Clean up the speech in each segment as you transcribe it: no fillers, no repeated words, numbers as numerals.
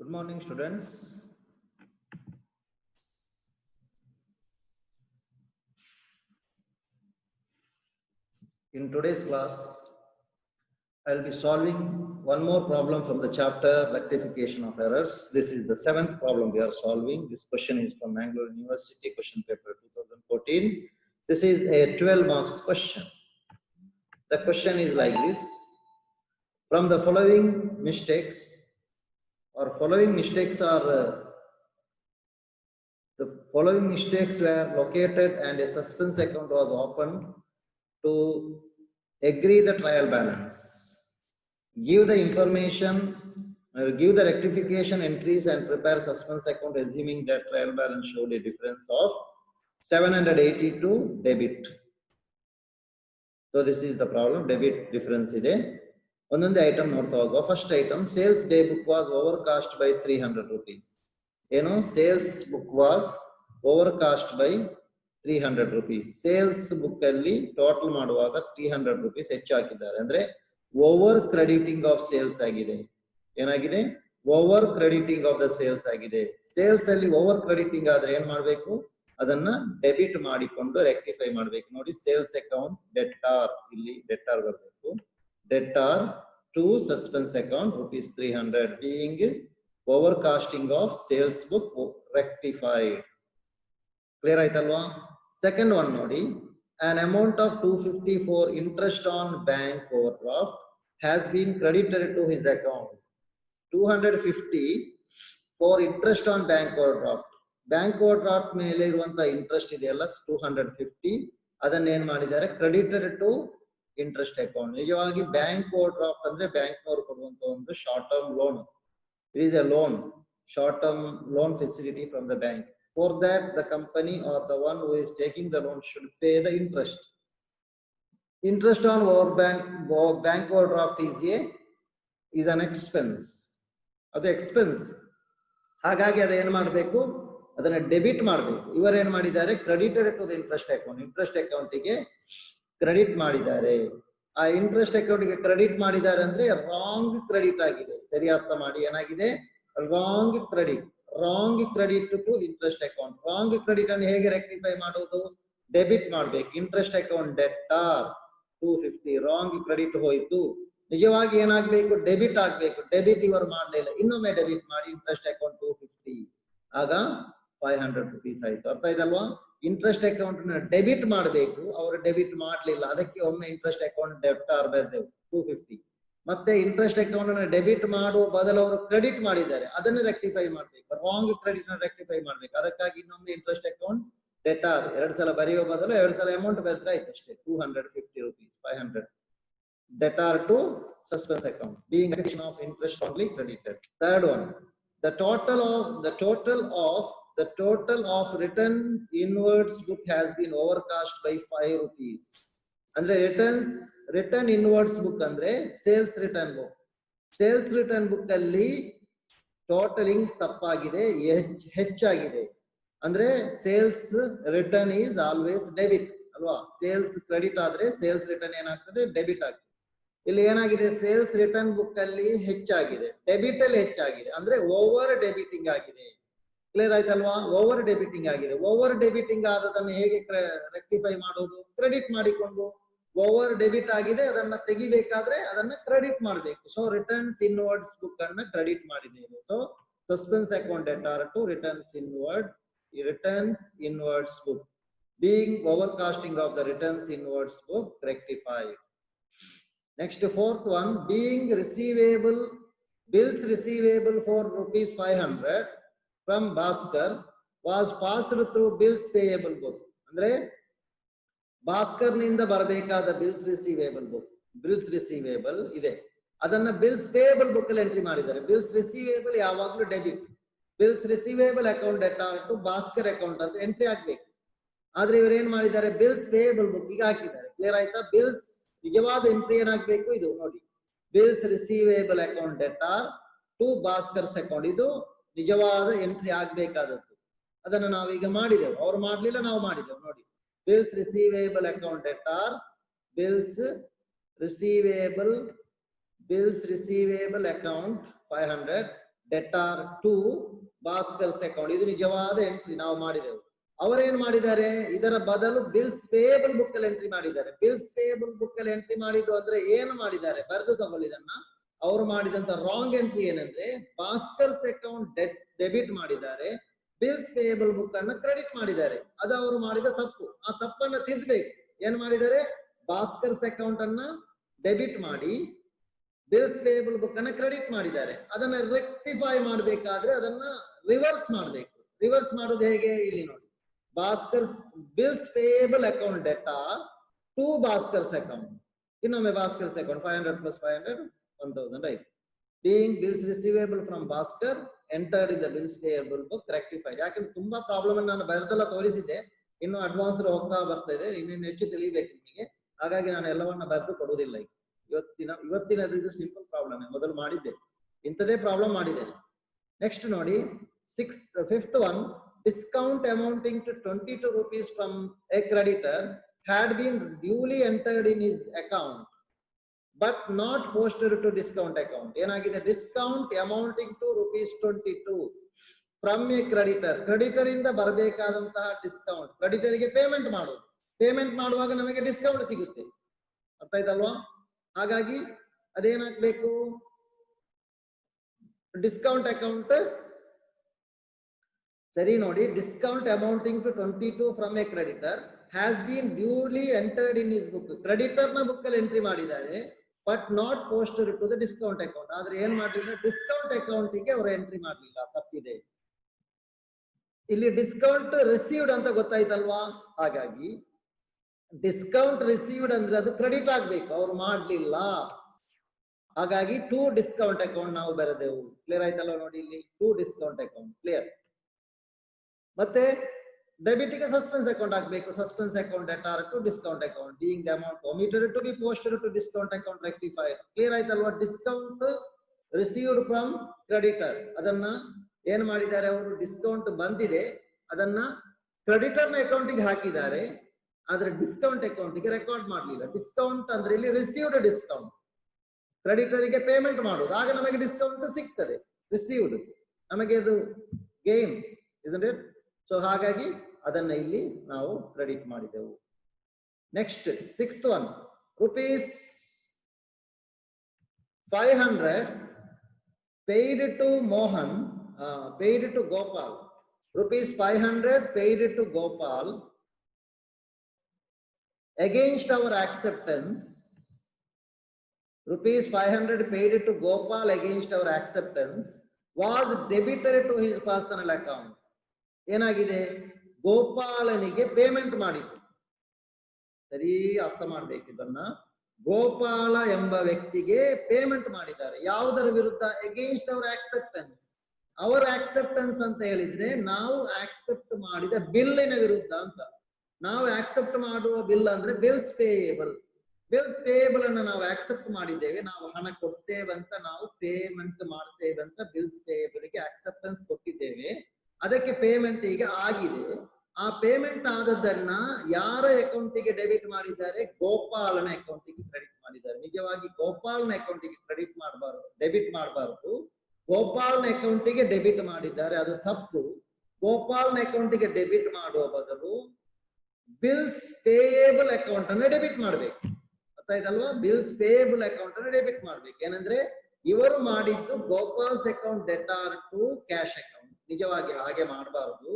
Good morning, students. In today's class, I'll be solving one more problem from the chapter Rectification of Errors. This is the 7th problem we are solving. This question is from Mangalore University, question paper 2014. This is a 12 marks question. The question is like this. From the following mistakes, the following mistakes were located and a suspense account was opened to agree the trial balance. Give the information, give the rectification entries and prepare suspense account assuming that trial balance showed a difference of 782 debit. So this is the problem, debit difference ide. Ononde item noಡ್ತಾ ಹೋಗುವ. First item, sales day book was overcast by 300 rupees. Sales book was overcast by 300 rupees. Sales book ಅಲ್ಲಿ total ಮಾಡುವಾಗ 300 rupees ಹೆಚ್ಚು ಹಾಕಿದ್ದಾರೆ. ಅಂದ್ರೆ over crediting of sales ಆಗಿದೆ. ಏನಾಗಿದೆ? Over crediting of the sales ಆಗಿದೆ. Sales ಅಲ್ಲಿ ಓವರ್ ಕ್ರೆಡಿಟಿಂಗ್ ಆದ್ರೆ ಏನ್ ಮಾಡಬೇಕು? ಅದನ್ನ ಡೆಬಿಟ್ ಮಾಡಿಕೊಂಡು ರೆಕ್ಟಿಫೈ ಮಾಡಬೇಕು. ನೋಡಿ, ಸೇಲ್ಸ್ ಅಕೌಂಟ್ ಡೆಟಾರ್, ಇಲ್ಲಿ ಡೆಟಾರ್ ಬರಬೇಕು. Debtor to suspense account rupees 300 being overcasting of sales book rectified. Clear aitalva? Second one nodi, an amount of 250 for interest on bank overdraft has been credited to his account. 250 for interest on bank overdraft. Bank overdraft ಮೇಲೆ ಇರುವಂತ interest ಇದೆಯಲ್ಲ 250, ಅದನ್ನ ಏನ್ ಮಾಡಿದ್ದಾರೆ? Credited to interest account. ನಿಜವಾಗಿ bank overdraft ಅಂದ್ರೆ bank ನವರು ಕೊಡುವಂತ ಒಂದು short term loan. It is a loan, short term loan facility from the bank. For that the company or the one who is taking the loan should pay the interest. Interest on over bank overdraft is an expense. ಅದು expense. ಹಾಗಾಗಿ ಅದೇನ್ ಮಾಡಬೇಕು? ಅದನ್ನ debit ಮಾಡಬೇಕು. ಇವರೇನ್ ಮಾಡಿದ್ದಾರೆ? Credited to the interest account. Interest ಅಕೌಂಟಿಗೆ credit ಮಾಡಿದ್ದಾರೆ. ಆ ಇಂಟ್ರೆಸ್ಟ್ ಅಕೌಂಟ್ಗೆ ಕ್ರೆಡಿಟ್ ಮಾಡಿದ್ದಾರೆ ಅಂದ್ರೆ ರಾಂಗ್ ಕ್ರೆಡಿಟ್ ಆಗಿದೆ. ಸರಿ ಅರ್ಥ ಮಾಡಿ, ಏನಾಗಿದೆ? Wrong credit to interest account. Wrong credit ಅನ್ನು ಹೇಗೆ ರೆಕ್ಟಿಫೈ ಮಾಡೋದು? ಡೆಬಿಟ್ ಮಾಡ್ಬೇಕು. Interest account debtor 250 wrong credit ಹೋಯ್ತು. ನಿಜವಾಗಿ ಏನಾಗ್ಬೇಕು? ಡೆಬಿಟ್ ಆಗ್ಬೇಕು. ಡೆಬಿಟ್ ಇವರು ಮಾಡಲಿಲ್ಲ. ಇನ್ನೊಮ್ಮೆ ಡೆಬಿಟ್ ಮಾಡಿ ಇಂಟ್ರೆಸ್ಟ್ ಅಕೌಂಟ್ 250, ಆಗ 500 rupees ಆಯ್ತು. ಅರ್ಥ ಇದಲ್ವಾ? ಇಂಟ್ರೆಸ್ಟ್ ಅಕೌಂಟ್ ಡೆಬಿಟ್ ಮಾಡಬೇಕು, ಅವರು ಡೆಬಿಟ್ ಮಾಡಲಿಲ್ಲ. ಅದಕ್ಕೆ ಒಮ್ಮೆ ಇಂಟ್ರೆಸ್ಟ್ ಅಕೌಂಟ್ ಡೆಬ್ಟಾರ್ ಬರೆದೆವು 250. ಮತ್ತೆ ಇಂಟ್ರೆಸ್ಟ್ ಅಕೌಂಟ್ ಡೆಬಿಟ್ ಮಾಡುವ ಬದಲು ಅವರು ಕ್ರೆಡಿಟ್ ಮಾಡಿದ್ದಾರೆ, ಅದನ್ನು ರೆಕ್ಟಿಫೈ ಮಾಡಬೇಕು. ರಾಂಗ್ ಕ್ರೆಡಿಟ್ ರೆಕ್ಟಿಫೈ ಮಾಡಬೇಕು. ಅದಕ್ಕಾಗಿ ಇನ್ನೊಮ್ಮೆ ಇಂಟ್ರೆಸ್ಟ್ ಅಕೌಂಟ್ ಡೆಟಾರ್ 2 ಸಲ ಬರೆಯುವ ಬದಲು 2 ಸಲ ಅಮೌಂಟ್ ಬರೆದ್ರೆ ಆಯ್ತು ಅಷ್ಟೇ. 250 rupees, 500 debtor to suspense account being addition of interest only credited. Third one, the total of written inwards book has been overcast by 5 rupees. ಅಂದ್ರೆ ರಿಟರ್ನ್ ಇನ್ವರ್ಡ್ಸ್ ಬುಕ್ ಅಂದ್ರೆ sales return book. Sales return book ಅಲ್ಲಿ totalling ತಪ್ಪಾಗಿದೆ, ಹೆಚ್ಚಾಗಿದೆ. ಅಂದ್ರೆ sales return is always debit ಅಲ್ವಾ? Sales credit ಆದ್ರೆ sales return ಏನಾಗ್ತದೆ? Debit ಆಗ್ತದೆ. ಇಲ್ಲಿ ಏನಾಗಿದೆ? ಸೇಲ್ಸ್ ರಿಟರ್ನ್ ಬುಕ್ ಅಲ್ಲಿ ಹೆಚ್ಚಾಗಿದೆ, ಡೆಬಿಟ್ ಅಲ್ಲಿ ಹೆಚ್ಚಾಗಿದೆ. ಅಂದ್ರೆ ಓವರ್ ಡೆಬಿಟಿಂಗ್ ಆಗಿದೆ. ಕ್ಲಿಯರ್ ಆಯ್ತಲ್ವಾ? ಓವರ್ ಡೆಬಿಟಿಂಗ್ ಆಗಿದೆ. ಓವರ್ ಡೆಬಿಟಿಂಗ್ ಆದದನ್ನು ಹೇಗೆ ರೆಕ್ಟಿಫೈ ಮಾಡೋದು? ಕ್ರೆಡಿಟ್ ಮಾಡಿಕೊಂಡು. ಓವರ್ ಡೆಬಿಟ್ ಆಗಿದೆ, ಅದನ್ನ ತೆಗಿಬೇಕಾದ್ರೆ ಅದನ್ನ ಕ್ರೆಡಿಟ್ ಮಾಡಬೇಕು. ಸೊ ರಿಟರ್ನ್ಸ್ ಇನ್ವರ್ಡ್ಸ್ ಬುಕ್ ಅನ್ನ ಕ್ರೆಡಿಟ್ ಮಾಡಿದ್ದೇವೆ. So suspense account debtor to returns inwards book being overcasting of the returns inwards book rectified. Next, fourth one, being bills receivable for rupees 500 from Bhaskar was passed through bills payable book. ಅಂದ್ರೆ ಭಾಸ್ಕರ್ ನಿಂದ ಬರಬೇಕಾದ bills receivable ಇದೆ, ಅದನ್ನ bills payable book ಅಲ್ಲಿ entry ಮಾಡಿದ್ದಾರೆ. Bills receivable ಯಾವಾಗ್ಲೂ debit. Bills receivable account debtor to Bhaskar account ಅಂತ entry ಆಗ್ಬೇಕು. ಆದ್ರೆ ಇವರು ಏನ್ ಮಾಡಿದ್ದಾರೆ? ಬಿಲ್ಸ್ ಪೇಯಬಲ್ ಬುಕ್ ಈಗ ಹಾಕಿದ್ದಾರೆ. ಕ್ಲಿಯರ್ ಆಯ್ತಾ? ಬಿಲ್ಸ್ ನಿಜವಾದ ಎಂಟ್ರಿ ಏನಾಗ್ಬೇಕು? ಇದು ನೋಡಿ, bills receivable account debtor to Bhaskar's account. ಇದು ನಿಜವಾದ ಎಂಟ್ರಿ ಆಗ್ಬೇಕಾದದ್ದು. ಅದನ್ನ ನಾವೀಗ ಮಾಡಿದೆವು, ಅವ್ರು ಮಾಡ್ಲಿಲ್ಲ, ನಾವು ಮಾಡಿದೆವು. ನೋಡಿ, bills receivable account debtor, bills receivable account 500 debtor to Bhaskar's account. ಇದು ನಿಜವಾದ ಎಂಟ್ರಿ ನಾವು ಮಾಡಿದೆವು. ಅವರೇನ್ ಮಾಡಿದ್ದಾರೆ, ಇದರ ಬದಲು ಬಿಲ್ಸ್ ಪೇಯಬಲ್ ಬುಕ್ ಅಲ್ಲಿ ಎಂಟ್ರಿ ಮಾಡಿದ್ದಾರೆ. ಬಿಲ್ಸ್ ಪೇಯಬಲ್ ಬುಕ್ ಅಲ್ಲಿ ಎಂಟ್ರಿ ಮಾಡಿದ್ದು ಅಂದ್ರೆ ಏನು ಮಾಡಿದ್ದಾರೆ, ಬರೆದು ತಗೊಳ್ಳಿದನ್ನ. ಅವರು ಮಾಡಿದಂತ ರಾಂಗ್ ಎಂಟ್ರಿ ಏನಂದ್ರೆ ಭಾಸ್ಕರ್ಸ್ ಅಕೌಂಟ್ ಡೆಬಿಟ್ ಮಾಡಿದ್ದಾರೆ, ಬಿಲ್ಸ್ ಪೇಯಬಲ್ ಬುಕ್ ಅನ್ನ ಕ್ರೆಡಿಟ್ ಮಾಡಿದ್ದಾರೆ. ಅದು ಅವರು ಮಾಡಿದ ತಪ್ಪು. ಆ ತಪ್ಪನ್ನ ತಿದ್ದಬೇಕು. ಏನ್ ಮಾಡಿದ್ದಾರೆ, ಭಾಸ್ಕರ್ಸ್ ಅಕೌಂಟ್ ಅನ್ನ ಡೆಬಿಟ್ ಮಾಡಿ ಬಿಲ್ಸ್ ಪೇಯಬಲ್ ಬುಕ್ ಅನ್ನ ಕ್ರೆಡಿಟ್ ಮಾಡಿದ್ದಾರೆ. ಅದನ್ನ ರೆಕ್ಟಿಫೈ ಮಾಡಬೇಕಾದ್ರೆ ಅದನ್ನ ರಿವರ್ಸ್ ಮಾಡಬೇಕು. ರಿವರ್ಸ್ ಮಾಡೋದು ಹೇಗೆ, ಇಲ್ಲಿ ನೋಡಿ. Bhaskar's bills payable account debtor to Bhaskar's account. ಇನ್ನೊಮ್ಮೆ ಭಾಸ್ಕರ್ಸ್ ಅಕೌಂಟ್ 500 + 500 1000 ಆಯ್ತು. being bills receivable from Bhaskar entered in the bills payable book rectified. ಯಾಕಂದ್ರೆ ತುಂಬಾ ಪ್ರಾಬ್ಲಮ್ ಅನ್ನು ನಾನು ಬರೆದೆಲ್ಲ ತೋರಿಸಿದ್ದೆ. ಇನ್ನು ಅಡ್ವಾನ್ಸ್ ಹೋಗ್ತಾ ಬರ್ತಾ ಇದೆ, ಇನ್ನೇನು ಹೆಚ್ಚು ತಿಳಿಬೇಕು ನಿಮಗೆ. ಹಾಗಾಗಿ ನಾನು ಎಲ್ಲವನ್ನ ಬರೆದು ಕೊಡುವುದಿಲ್ಲ. ಇವತ್ತಿನದು ಇದು ಸಿಂಪಲ್ ಪ್ರಾಬ್ಲಮ್, ಮೊದಲು ಮಾಡಿದ್ದೆ, ಇಂಥದೇ ಪ್ರಾಬ್ಲಮ್ ಮಾಡಿದ್ದೇನೆ. ನೆಕ್ಸ್ಟ್ ನೋಡಿ, fifth one, discount amounting to 22 rupees from a creditor had been duly entered in his account but not posted to discount account. ಏನಾಗಿದೆ, discount amounting to ₹22 from a creditor. Creditor ಇಂದ ಬರಬೇಕಾದಂತಹ discount ಕ್ರೆಡಿಟರ್ಗೆ payment ಮಾಡೋದು. Payment ಮಾಡುವಾಗ ನಮಗೆ discount ಸಿಗುತ್ತೆ, ಅರ್ಥ ಆಯ್ತಲ್ವಾ? ಹಾಗಾಗಿ ಅದೇನಾಗಬೇಕು, ಡಿಸ್ಕೌಂಟ್ ಅಕೌಂಟ್ ಸರಿ ನೋಡಿ. Discount amounting to 22 from a creditor has been duly entered in his book. Creditor ನ ಬುಕ್ ಅಲ್ಲಿ ಎಂಟ್ರಿ ಮಾಡಿದ್ದಾರೆ, but not posted to the discount account. ಆದ್ರೆ ಏನ್ ಮಾಡಲಿಲ್ಲ, ಡಿಸ್ಕೌಂಟ್ ಅಕೌಂಟಿಗೆ ಅವರು ಎಂಟ್ರಿ ಮಾಡಲಿಲ್ಲ, ತಪ್ಪಿದೆ. ಇಲ್ಲಿ ಡಿಸ್ಕೌಂಟ್ ರಿಸೀವ್ಡ್ ಅಂತ ಗೊತ್ತಾಯ್ತಲ್ವಾ? ಹಾಗಾಗಿ ಡಿಸ್ಕೌಂಟ್ ರಿಸೀವ್ಡ್ ಅಂದ್ರೆ ಅದು ಕ್ರೆಡಿಟ್ ಆಗ್ಬೇಕು, ಅವ್ರು ಮಾಡ್ಲಿಲ್ಲ. ಹಾಗಾಗಿ ಟು ಡಿಸ್ಕೌಂಟ್ ಅಕೌಂಟ್ ನಾವು ಬರೆದೆವು. ಕ್ಲಿಯರ್ ಆಯ್ತಲ್ವಾ? ನೋಡಿ ಇಲ್ಲಿ ಟು ಡಿಸ್ಕೌಂಟ್ ಅಕೌಂಟ್ ಕ್ಲಿಯರ್. ಮತ್ತೆ ಡೆಬಿಟ್ ಗೆ ಸಸ್ಪೆನ್ಸ್ ಅಕೌಂಟ್ ಹಾಕಬೇಕು. Suspense account debtor to discount account being the amount omitted to be posted to discount account rectified. Clear ಆಯ್ತಲ್ವಾ? ಡಿಸ್ಕೌಂಟ್ ರಿಸೀವ್ಡ್ ಫ್ರಮ್ ಕ್ರೆಡಿಟರ್, ಅದನ್ನ ಏನ್ ಮಾಡಿದ್ದಾರೆ ಅವರು, ಡಿಸ್ಕೌಂಟ್ ಬಂದಿದೆ ಅದನ್ನ ಕ್ರೆಡಿಟರ್ ನ ಅಕೌಂಟಿಗೆ ಹಾಕಿದ್ದಾರೆ, ಆದ್ರೆ ಡಿಸ್ಕೌಂಟ್ ಅಕೌಂಟಿಗೆ ರೆಕಾರ್ಡ್ ಮಾಡಲಿಲ್ಲ. ಡಿಸ್ಕೌಂಟ್ ಅಂದ್ರೆ ಇಲ್ಲಿ ರಿಸೀವ್ಡ್ ಡಿಸ್ಕೌಂಟ್, ಕ್ರೆಡಿಟರಿಗೆ ಪೇಮೆಂಟ್ ಮಾಡುವುದು, ಆಗ ನಮಗೆ ಡಿಸ್ಕೌಂಟ್ ಸಿಗ್ತದೆ. ರಿಸೀವ್ಡ್ ನಮಗೆ ಅದು ಗೇಮ್ isn't it? ಸೊ ಹಾಗಾಗಿ ಅದನ್ನ ಇಲ್ಲಿ ನಾವು ಕ್ರೆಡಿಟ್ ಮಾಡಿದೆವು. Next sixth one, ₹500 paid to Mohan, paid to Gopal. ₹500 paid to Gopal against our acceptance. ₹500 paid to Gopal against our acceptance was debited to his personal account. ಏನಾಗಿದೆ, ಗೋಪಾಲನಿಗೆ payment ಮಾಡಿತ್ತು. ಸರಿ ಅರ್ಥ ಮಾಡ್ಬೇಕು ಇದನ್ನ. ಗೋಪಾಲ ಎಂಬ ವ್ಯಕ್ತಿಗೆ ಪೇಮೆಂಟ್ ಮಾಡಿದ್ದಾರೆ. ಯಾವುದರ ವಿರುದ್ಧ? Against our acceptance. Our acceptance ಅಂತ ಹೇಳಿದ್ರೆ ನಾವು ಆಕ್ಸೆಪ್ಟ್ ಮಾಡಿದ ಬಿಲ್ಲಿನ ವಿರುದ್ಧ ಅಂತ. ನಾವು ಆಕ್ಸೆಪ್ಟ್ ಮಾಡುವ ಬಿಲ್ ಅಂದ್ರೆ ಬಿಲ್ಸ್ ಪೇಯೇಬಲ್. ಬಿಲ್ಸ್ ಪೇಯೇಬಲ್ ಅನ್ನು ನಾವು ಆಕ್ಸೆಪ್ಟ್ ಮಾಡಿದ್ದೇವೆ, ನಾವು ಹಣ ಕೊಡ್ತೇವಂತ, ನಾವು ಪೇಮೆಂಟ್ ಮಾಡ್ತೇವಂತ ಬಿಲ್ಸ್ ಪೇಯೇಬಲ್ ಗೆ ಆಕ್ಸೆಪ್ಟೆನ್ಸ್ ಕೊಟ್ಟಿದ್ದೇವೆ. ಅದಕ್ಕೆ ಪೇಮೆಂಟ್ ಈಗ ಆಗಿದೆ. ಆ ಪೇಮೆಂಟ್ ಆದದ್ದನ್ನ ಯಾರ ಅಕೌಂಟಿಗೆ ಡೆಬಿಟ್ ಮಾಡಿದ್ದಾರೆ? ಗೋಪಾಲನ ಅಕೌಂಟಿಗೆ ಕ್ರೆಡಿಟ್ ಮಾಡಿದ್ದಾರೆ. ನಿಜವಾಗಿ ಗೋಪಾಲನ ಅಕೌಂಟಿಗೆ ಕ್ರೆಡಿಟ್ ಮಾಡಬಾರದು, ಡೆಬಿಟ್ ಮಾಡಬಾರದು. ಗೋಪಾಲನ ಅಕೌಂಟಿಗೆ ಡೆಬಿಟ್ ಮಾಡಿದ್ದಾರೆ, ಅದು ತಪ್ಪು. ಗೋಪಾಲನ ಅಕೌಂಟಿಗೆ ಡೆಬಿಟ್ ಮಾಡುವ ಬದಲು ಬಿಲ್ಸ್ ಪೇಯೇಬಲ್ ಅಕೌಂಟ್ ಅನ್ನು ಡೆಬಿಟ್ ಮಾಡ್ಬೇಕು, ಗೊತ್ತಾಯ್ತಲ್ವಾ? ಬಿಲ್ಸ್ ಪೇಯೇಬಲ್ ಅಕೌಂಟ್ ಅನ್ನು ಡೆಬಿಟ್ ಮಾಡ್ಬೇಕು. ಏನಂದ್ರೆ ಇವರು ಮಾಡಿದ್ದು Gopal's account debtor to cash account. ನಿಜವಾಗಿ ಹಾಗೆ ಮಾಡಬಾರದು.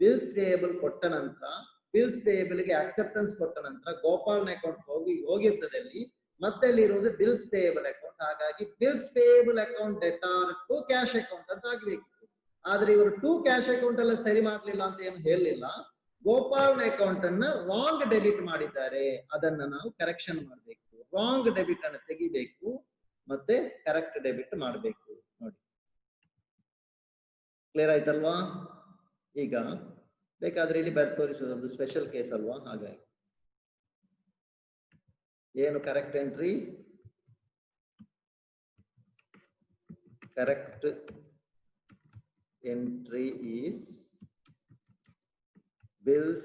ಬಿಲ್ಸ್ ಪೇಯೇಬಲ್ ಕೊಟ್ಟ ನಂತರ, ಬಿಲ್ಸ್ ಪೇಯೇಬಲ್ ಗೆ ಆಕ್ಸೆಪ್ಟೆನ್ಸ್ ಕೊಟ್ಟ ನಂತರ ಗೋಪಾಲ್ನ ಅಕೌಂಟ್ ಹೋಗಿರ್ತದೆ ಅಲ್ಲಿ, ಮತ್ತೆ ಅಲ್ಲಿ ಇರುವುದು ಬಿಲ್ಸ್ ಪೇಯೇಬಲ್ ಅಕೌಂಟ್. ಹಾಗಾಗಿ bills payable account debtor to cash account ಅಂತ ಆಗ್ಬೇಕಿತ್ತು. ಆದ್ರೆ ಇವರು ಟು ಕ್ಯಾಶ್ ಅಕೌಂಟ್ ಎಲ್ಲ ಸರಿ ಮಾಡ್ಲಿಲ್ಲ ಅಂತ ಏನು ಹೇಳಲಿಲ್ಲ. ಗೋಪಾಲ್ನ ಅಕೌಂಟ್ ಅನ್ನ ರಾಂಗ್ ಡೆಬಿಟ್ ಮಾಡಿದ್ದಾರೆ, ಅದನ್ನ ನಾವು ಕರೆಕ್ಷನ್ ಮಾಡಬೇಕು. ರಾಂಗ್ ಡೆಬಿಟ್ ಅನ್ನು ತೆಗಿಬೇಕು, ಮತ್ತೆ ಕರೆಕ್ಟ್ ಡೆಬಿಟ್ ಮಾಡಬೇಕು. ನೋಡಿ ಕ್ಲಿಯರ್ ಆಯ್ತಲ್ವಾ? ಈಗ ಬೇಕಾದ್ರೆ ಇಲ್ಲಿ ಬರ್ ತೋರಿಸೋದು ಸ್ಪೆಷಲ್ ಕೇಸ್ ಅಲ್ವಾ? ಹಾಗಾಗಿ ಏನು correct entry? Correct entry is bills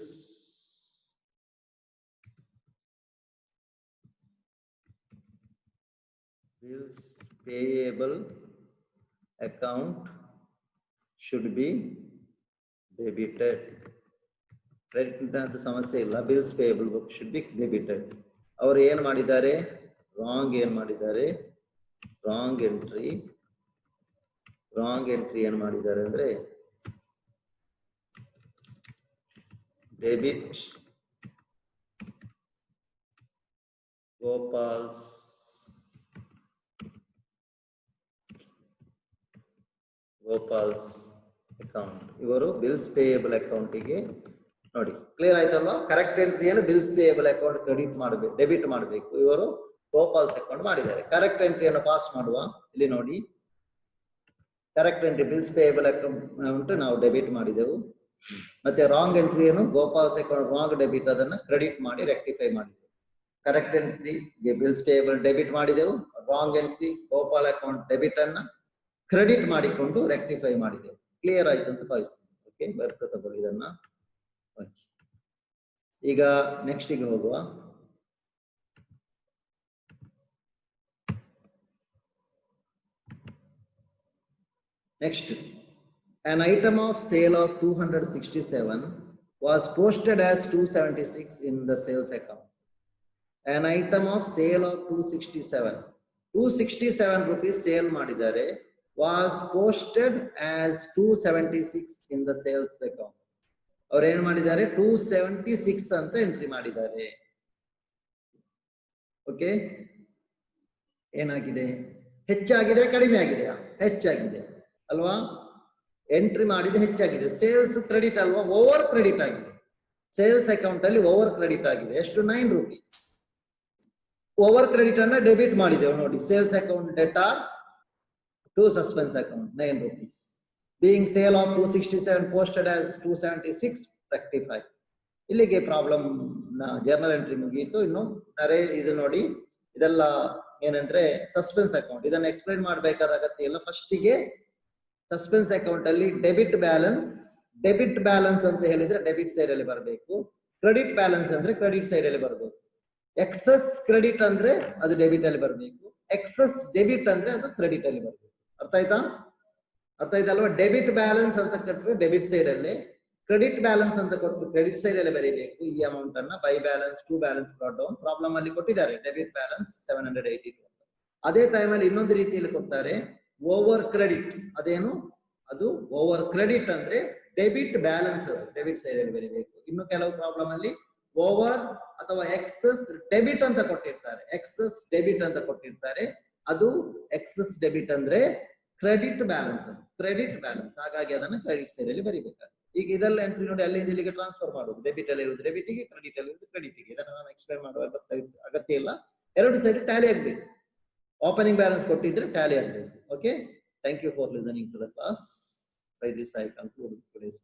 payable account should be debited. Credit ಅಂತ ಸಮಸ್ಯೆ ಇಲ್ಲ. Bills payable book should be debited. ಅವರು ಏನು ಮಾಡಿದ್ದಾರೆ? ರಾಂಗ್ ಏನು ಮಾಡಿದ್ದಾರೆ? ರಾಂಗ್ ಎಂಟ್ರಿ ಏನು ಮಾಡಿದ್ದಾರೆ ಅಂದ್ರೆ ಡೆಬಿಟ್ ಗೋಪಾಲ್ಸ್ ಅಕೌಂಟ್. ಇವರು ಬಿಲ್ಸ್ ಪೇಯಬಲ್ ಅಕೌಂಟಿಗೆ ನೋಡಿ ಕ್ಲಿಯರ್ ಆಯ್ತಲ್ವಾ? ಕರೆಕ್ಟ್ ಎಂಟ್ರಿಯನ್ನು ಬಿಲ್ಸ್ ಪೇಯಬಲ್ ಅಕೌಂಟ್ ಕ್ರೆಡಿಟ್ ಮಾಡಬೇಕು, ಡೆಬಿಟ್ ಮಾಡಬೇಕು. ಇವರು ಗೋಪಾಲ್ಸ್ ಅಕೌಂಟ್ ಮಾಡಿದ್ದಾರೆ. ಕರೆಕ್ಟ್ ಎಂಟ್ರಿಯನ್ನು ಪಾಸ್ ಮಾಡುವ. ಇಲ್ಲಿ ನೋಡಿ correct entry bills payable account ನಾವು ಡೆಬಿಟ್ ಮಾಡಿದೆವು. ಮತ್ತೆ ರಾಂಗ್ ಎಂಟ್ರಿಯನ್ನು ಗೋಪಾಲ್ಸ್ ಅಕೌಂಟ್ ರಾಂಗ್ ಡೆಬಿಟ್ ಅದನ್ನ ಕ್ರೆಡಿಟ್ ಮಾಡಿ ರೆಕ್ಟಿಫೈ ಮಾಡಿದೆವು. Correct entry bills payable debit ಮಾಡಿದೆವು. Wrong entry Gopal account debit ಅನ್ನ ಕ್ರೆಡಿಟ್ ಮಾಡಿಕೊಂಡು ರೆಕ್ಟಿಫೈ ಮಾಡಿದೆವು. ಕ್ಲಿಯರ್ ಆಯ್ತು ಅಂತ ಭಾವಿಸ್ತೀನಿ. ಓಕೆ, ಬರ್ತಾ ತಗೊಳ್ಳಿ ಇದನ್ನ. ಈಗ ನೆಕ್ಸ್ಟ್ ಗೆ ಹೋಗುವ. Next, an item of sale of 267 was posted as 276 in the sales account. An item of sale of 267 rupees sale ಮಾಡಿದ್ದಾರೆ, was posted as 276 in the sales account. ಅವರು ಏನು ಮಾಡಿದ್ದಾರೆ? 276 ಅಂತ ಎಂಟ್ರಿ ಮಾಡಿದ್ದಾರೆ. ಓಕೆ, ಏನಾಗಿದೆ? ಹೆಚ್ಚಾಗಿದೆ ಕಡಿಮೆ ಆಗಿದೆಯಾ? ಹೆಚ್ಚಾಗಿದೆ ಅಲ್ವಾ? ಎಂಟ್ರಿ ಮಾಡಿದ ಹೆಚ್ಚಾಗಿದೆ. ಸೇಲ್ಸ್ ಕ್ರೆಡಿಟ್ ಅಲ್ವಾ? ಓವರ್ ಕ್ರೆಡಿಟ್ ಆಗಿದೆ. ಸೇಲ್ಸ್ ಅಕೌಂಟ್ ಅಲ್ಲಿ ಓವರ್ ಕ್ರೆಡಿಟ್ ಆಗಿದೆ. ಎಷ್ಟು? 9 rupees. ಓವರ್ ಕ್ರೆಡಿಟ್ ಅನ್ನ ಡೆಬಿಟ್ ಮಾಡಿದೆವು ನೋಡಿ. Sales account debtor to suspense account 9 rupees. Being sale of 267 posted as 276 rectify. ಇಲ್ಲಿಗೆ ಪ್ರಾಬ್ಲಮ್ ಜರ್ನಲ್ ಎಂಟ್ರಿ ಮುಗಿಯಿತು. ಇನ್ನು ಇದು ನೋಡಿ, ಇದೆಲ್ಲ ಏನಂದ್ರೆ ಸಸ್ಪೆನ್ಸ್ ಅಕೌಂಟ್. ಇದನ್ನ ಎಕ್ಸ್ಪ್ಲೈನ್ ಮಾಡಬೇಕಾದ ಅಗತ್ಯ ಇಲ್ಲ. ಫಸ್ಟಿಗೆ ಸಸ್ಪೆನ್ಸ್ ಅಕೌಂಟ್ ಅಲ್ಲಿ ಡೆಬಿಟ್ ಬ್ಯಾಲೆನ್ಸ್ ಅಂತ ಹೇಳಿದ್ರೆ ಡೆಬಿಟ್ ಸೈಡ್ ಅಲ್ಲಿ ಬರಬೇಕು. ಕ್ರೆಡಿಟ್ ಬ್ಯಾಲೆನ್ಸ್ ಅಂದ್ರೆ ಕ್ರೆಡಿಟ್ ಸೈಡ್ ಅಲ್ಲಿ ಬರಬೇಕು. ಎಕ್ಸೆಸ್ ಕ್ರೆಡಿಟ್ ಅಂದ್ರೆ ಅದು ಡೆಬಿಟ್ ಅಲ್ಲಿ ಬರಬೇಕು. ಎಕ್ಸೆಸ್ ಡೆಬಿಟ್ ಅಂದ್ರೆ ಅದು ಕ್ರೆಡಿಟ್ ಅಲ್ಲಿ ಬರಬೇಕು. ಅರ್ಥ ಆಯ್ತಲ್ವಾ? ಡೆಬಿಟ್ ಬ್ಯಾಲೆನ್ಸ್ ಅಂತ ಕೊಟ್ಟರೆ ಡೆಬಿಟ್ ಸೈಡ್ ಅಲ್ಲಿ, ಕ್ರೆಡಿಟ್ ಬ್ಯಾಲೆನ್ಸ್ ಅಂತ ಕೊಟ್ಟು ಕ್ರೆಡಿಟ್ ಸೈಡ್ ಅಲ್ಲಿ ಬರೀಬೇಕು. ಈ ಅಮೌಂಟ್ ಅನ್ನ by balance to balance brought down problem ಅಲ್ಲಿ ಕೊಟ್ಟಿದ್ದಾರೆ. Debit balance 782. ಅದೇ ಟೈಮ್ ಅಲ್ಲಿ ಇನ್ನೊಂದು ರೀತಿಯಲ್ಲಿ ಕೊಡ್ತಾರೆ, ಓವರ್ ಕ್ರೆಡಿಟ್. ಅದೇನು? ಅದು ಓವರ್ ಕ್ರೆಡಿಟ್ ಅಂದ್ರೆ ಡೆಬಿಟ್ ಬ್ಯಾಲೆನ್ಸ್ ಡೆಬಿಟ್ ಸೈಡ್ ಅಲ್ಲಿ ಬರೀಬೇಕು. ಇನ್ನು ಕೆಲವು ಪ್ರಾಬ್ಲಮ್ ಅಲ್ಲಿ ಓವರ್ ಅಥವಾ ಎಕ್ಸೆಸ್ ಡೆಬಿಟ್ ಅಂತ ಕೊಟ್ಟಿರ್ತಾರೆ. ಅದು ಎಕ್ಸೆಸ್ ಡೆಬಿಟ್ ಅಂದ್ರೆ ಕ್ರೆಡಿಟ್ ಬ್ಯಾಲೆನ್ಸ್. ಹಾಗಾಗಿ ಅದನ್ನ ಕ್ರೆಡಿಟ್ ಸೈಡ್ ಅಲ್ಲಿ ಬರೀಬೇಕಾಗುತ್ತೆ. ಈಗ ಇದೆಲ್ಲ ಎಂಟ್ರಿ ನೋಡಿ, ಅಲ್ಲಿಂದ ಇಲ್ಲಿಗೆ ಟ್ರಾನ್ಸ್ಫರ್ ಮಾಡುದು. ಡೆಬಿಟ್ ಅಲ್ಲಿ ಇರುವುದು ಡೆಬಿಟ್ಗೆ, ಕ್ರೆಡಿಟ್ ಅಲ್ಲಿ ಇರುವುದು ಕ್ರೆಡಿಟ್ಗೆ. ಇದನ್ನ ನಾನು ಎಕ್ಸ್ಪ್ಲೈನ್ ಮಾಡುವ ಅಗತ್ಯ ಇಲ್ಲ. ಎರಡು ಸೈಡ್ ಟ್ಯಾಲಿ ಆಗಬೇಕು. ಓಪನಿಂಗ್ ಬ್ಯಾಲೆನ್ಸ್ ಕೊಟ್ಟಿದ್ರೆ ಟ್ಯಾಲಿ ಆಗಬೇಕು. Okay, thank you for listening to the class. By this I conclude today's